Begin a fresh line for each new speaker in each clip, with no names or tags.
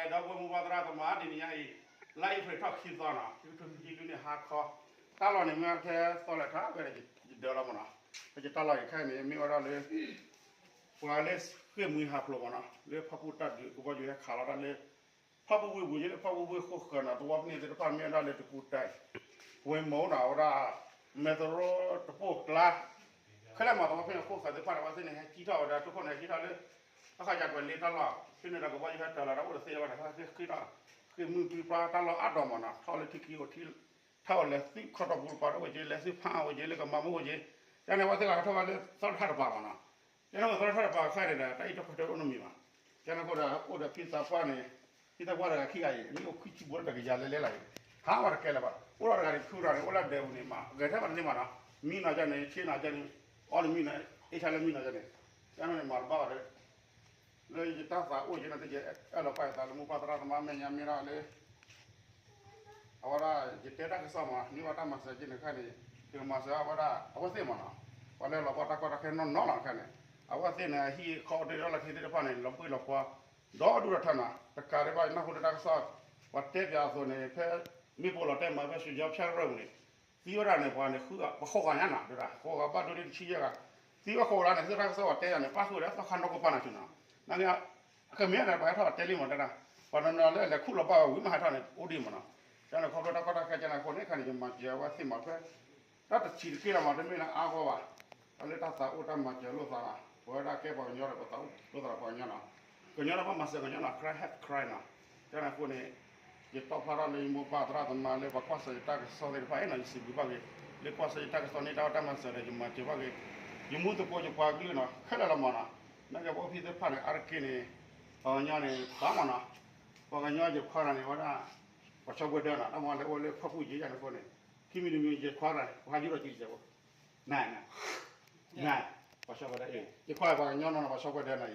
đó với mua ra tao má thì nhảy lấy phải thóc xịt ra nè cái này hạt kho ta lo này mà cái sao lại tháo cái này đỡ lắm nè cái ta lo cái này mi ở đóเลยว่าเลยเพื่อมือหักลงนะเลยพับปูตัดกูบอกอยู่ให้ขาเราเลยพับปูบุยเลยพับปูโคกันนะตัวนี้จะพันเมียเราเลยจะพูดได้เว้ยหมูหนาวละเมตรตะปูกละขณะมาตัวเพื่อนโคกันจะพันว่าสิ่งนี้ให้ที่เท่าได้ทุกคนให้ที่เท่าเลยถ้าใครอยากเป็นลีตลอดที่นี่เราก็บอกอยู่ให้ตลอดเราจะเสียวันถ้าคือมือปีปลาตลอดอัดดอมนะเท่าเลยที่กี่ที่เท่าเลยสิขอรับบุญปาร์วเจเลยสิผ้าวเจเลยก็มาโมเจแต่ในวันที่เราเท่าเลยสัลทัดปาร์นะကျွန်တော်တို့ဆောက်ထားပါခိုင်းနေတာတိုက်တော့တော့နမီမှာကျွန်တော်ကတော့ဖိစာပွားနေဖိစာပွားတာခိရည်မြို့ခိချဘောတကကြလဲလိုက်ဟာဝရကဲလာပါဥရကရီခူရတယ်ဥလာဒေဝနေမှာဂထမနေမှာနော်မိနာကြနေချင်းနာကြနေအော်မိနာအိချာလည်းမိနာကြနေကျွန်တော်မှာပါရတယ်လေတာစာအိုကျနေတဲ့အဲ့လိုပိုက်တာလမူပါတရာမမညာမီရာလေအဝရဒီတေတာကစမှာနိဝတာမဆာကျနေခိုင်းနေဒီမှာဆာဝရအဝစေမနော်ဘာလဲလောတာကတော့ခဲနော်လာခဲနေအဝတ်တင်နေဟီခေါ်တယ်လာခေတဲ့ဖာနေလောပွေလောကွာဒေါ်ဒူရထနာတကာရပါနခုတတာဆော့ဝတ်တဲ့ပြာဆိုနေဖဲမိပေါ်လာတဲ့မှာပဲဆွေကြောဖြတ်ရုံနေသီဝရနဲ့ပွားနေခုကဘခေါ်ကရနာတို့လားခေါ်ကပတ်တို့ချီရကသီဝခေါ်လာနေစတာဆော့တဲ့ရနေပတ်ဆိုရသခန်တော့ကပနာချနာနာကခမဲရပါတော့တယ်လီမတနာဘာနော်လဲခုလောပါဝိမဟာထနေဦးဒီမနာကျွန်တော်ခေါ်တော့ကတော့ခဲကျွန်တော်ခေါ်နေခါနေမှာကြာဝစစ်မှာဖဲတတ်ချီကေလာမှာတမင်းအားကောပါအဲ့လက်တာဥတမကျလို့သာဘောရကဲပေါ်ညောရပတ်တော့လို့သာပေါ်ညနာကညနာပါမစကညနာ cry hat cry နာကျွန်တော်ကိုနေရတော့ဖာရလေးမပါတရာတမလေးဘကွာစတာကစောတယ်ဖိုင်နာစီဘဘကေလေကွာစတာကစောနေတာတမစရဂျမချဘကေယမှုတပေါ်ကြပါကလေးနော်ခက်လာမနာနကဘောဖိတဲ့ဖာနေအရကင်းနေညာနေဘာမနာဘောကညောကြခွာရနေဝတာဘာချောက်တဲ့နာအမလေးအိုလေးဖဖူကြီးရတယ်ကိုနေခိမီမျိုးကြခွာရတယ်ဘာကြီးတော့ကြည့်ကြဘောနိုင်နိုင်ဘာရှောက်ကြတဲ့ဒီခွာပါညောင်းတော့ဘာရှောက်ကြတဲ့နိုင်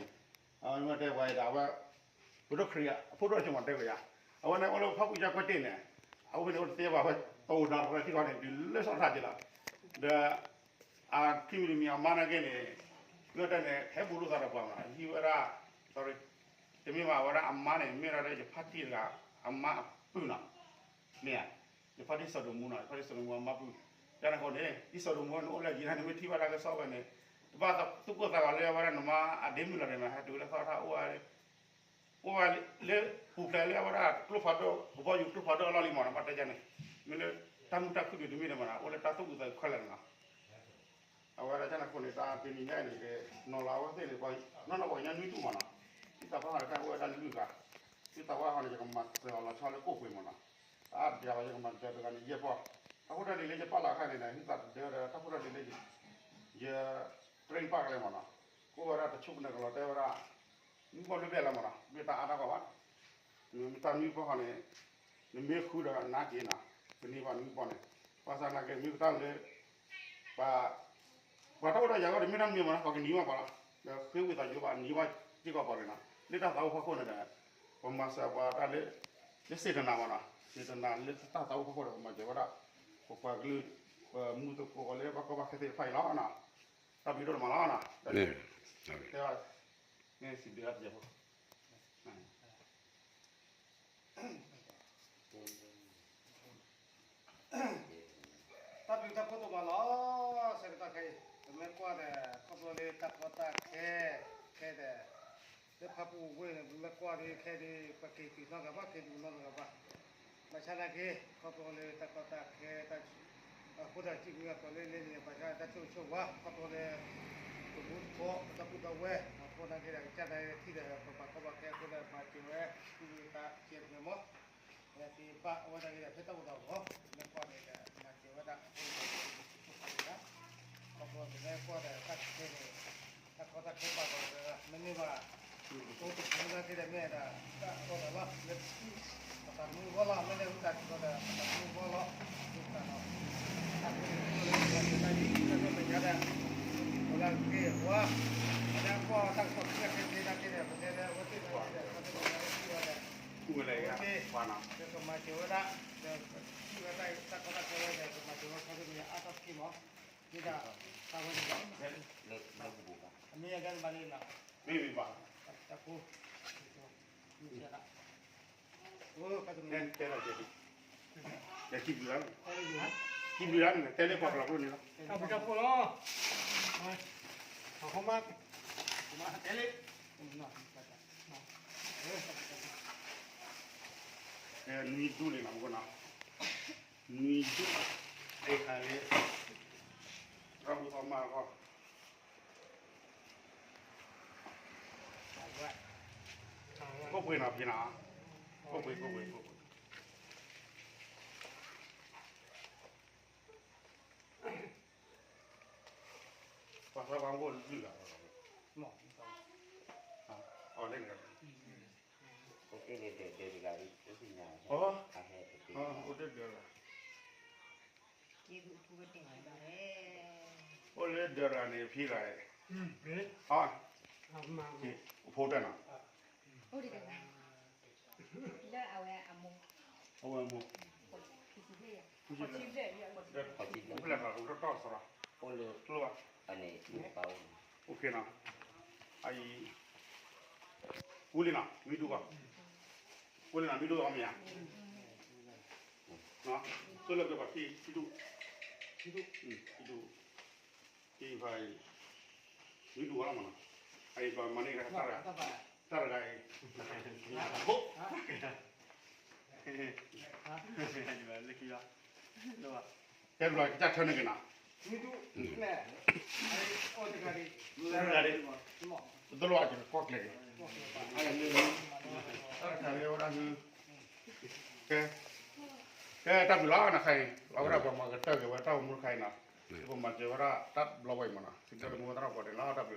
အမတဲ့ဝိုင်တာဘဘုရခရီးအဖို့တော့ကျွန်တော်တဲ့ကြအဝနဲ့အလို့ဖောက်ကြကွက်တင်နေအဝနဲ့တေးပါဟိုတာရတိကနေဒီလက်ဆော့ထားကြလားဒါအာခိမီမီအမနာကနေပြောတဲ့ဟဲဘူလို့သာပါမှာဟီဝရာ sorry တမီမာဝရာအမနဲ့မြေရတဲ့ဖတ်တီကအမပူနာမြာဒီဖတ်တီစဒမူနာဖတ်တီစဒမူမပူကျန်ကုန်တယ်ဒီစော်လုံးကတော့လည်းဒီဟန်မီထိပါတာကစောက်ပဲနေဒီပါတော့သူကသာလည်းရပါရနမအဒင်းမလာတယ်မှာတူလည်းဆောက်ထားဟိုလေပူတယ်လည်းရပါကလုဖတ်တော့ဘောယူကလုဖတ်တော့လာလီမော်ပတ်ကြနေမင်းတမ်းတက်ခုဒီမီနမနာဟိုလည်းတတ်သူကခွက်လည်းနာအဝရကျန်ကုန်နေတာပြင်နေနေတယ်နော်လာဝသေးလေပေါ့နော်ဘာညာနွေးတူမနာဒီတော့ဟာကဟိုတာလူကဒီတော့ဟာလည်းကမတ်ဆောလာချာလည်းကိုပွေမနာအားပြားလည်းကမတ်ကြတဲ့ကနေရပေါ့အခုတည်းလေးကျပလာခိုင်းနေတယ်ဟိသတ်တယ်အခုတည်းလေးကျရထရင်ပါကလေးမနာကိုရတာချုပ်နေကြတော့တယ်ရဒီဘောလေးပဲလာမလားမြေတာအားတော့ပါမြေတာမျိုးပေါ့ကနေမြေခူးတော့နာကျင်းတာဒီနေ့ပါမျိုးပေါ့နေပါစာနာကမြေတာလေပါဘာတော့ရရမြေနာမြေမလားပေါ့ကနေပါလားဖေးဝေတာရောပါညီပါကြည့်ကောပါရနာလက်တော့ဖောက်ခုနေတယ်ပမာစာပါတာလေလက်စေတနာမလားစေတနာလက်တာတော့ဖောက်ခုတယ်ပမာကြပါတော့kwa glu muto ko le ba ko ba khete fai la na ta bi do ma la na ne ne si bi at ja ko ta bi ta ko to ma la se ta kai me kwa de ko le ta ko ta ke de de pa pu we me kwa de ke de pa ke ti na ga ba ke du na ga ba masyarakat kapoleh tak kita aku dah cikgu kapoleh ni pasal dah cuba kapoleh tubuh kok tapi tahu aku nak kira cara tidak apa aku dah macam kita siap semua jadi pak awak dah kira kita tahu lepas ni dah macam dah kapoleh ni aku dah tak kota kepa dah menimba untuk kita tidak ada tak kota lah Tamu bola, mana udah kita tamu bola, kita nak. Tapi tadi kita tu berjalan, bola ke, wah, ada apa tak soknya kita kita, kita waktu itu ada. Boleh ya, mana? Kita macam ada, kita tak kata kita macam kita punya atas kimo, kita tahu juga. Lagu buka. Ini akan balik lah. Bibi bah. Takku. Ini ada. 네, 때라 제비. 내 기부란. 기부란 텔레포트라고 그러네요.
아, 보자 보러. 고마. 텔레.
네, 누이 둘이 나오거나. 누이 둘. 에 가래. 라고 엄마가. 거 보이나 비나. 거 보이. 와서 광고 줄라.
뭐.
lên rồi.
cái để lại cái nhà
Ồ,
à hè thì
ô được rồi.
Chị thu cái tiền này.
Ô lên được rồi này phi lại.
그래?
À,
엄마.
chị phố đây nào.
Ôi đi cái này. Đó ao à mùng.
Ô em mua.
Cái gì vậy?
Cái
Có
gì
chim rể vậy một.
đấy? Không phải là nó to sao?
ô lơ
Luôn à?
anh này chịu bao
Ok nào. Ai cú lên nào, mi đu vào. Cú lên nào, mi đu vào mày à? Nó, tôi là cái bác sĩ, mi đu. Mi đu. Thì phải mi đu vào mà. Ai vào mà này cái ta là cái. Hốt. Cái loại chắc chắn cái nào.
니도 네. 어디 가리?
가리.
뭐.
Tôi loại chỉ có cái này. Ai là người ta là orang cái ta bị lá là khay, lá cái nào mà cái ta cái ta mua khay nào, còn mà cái ta tắt lâu vậy mà, xin cho mua ta nào có thể lá ta bị.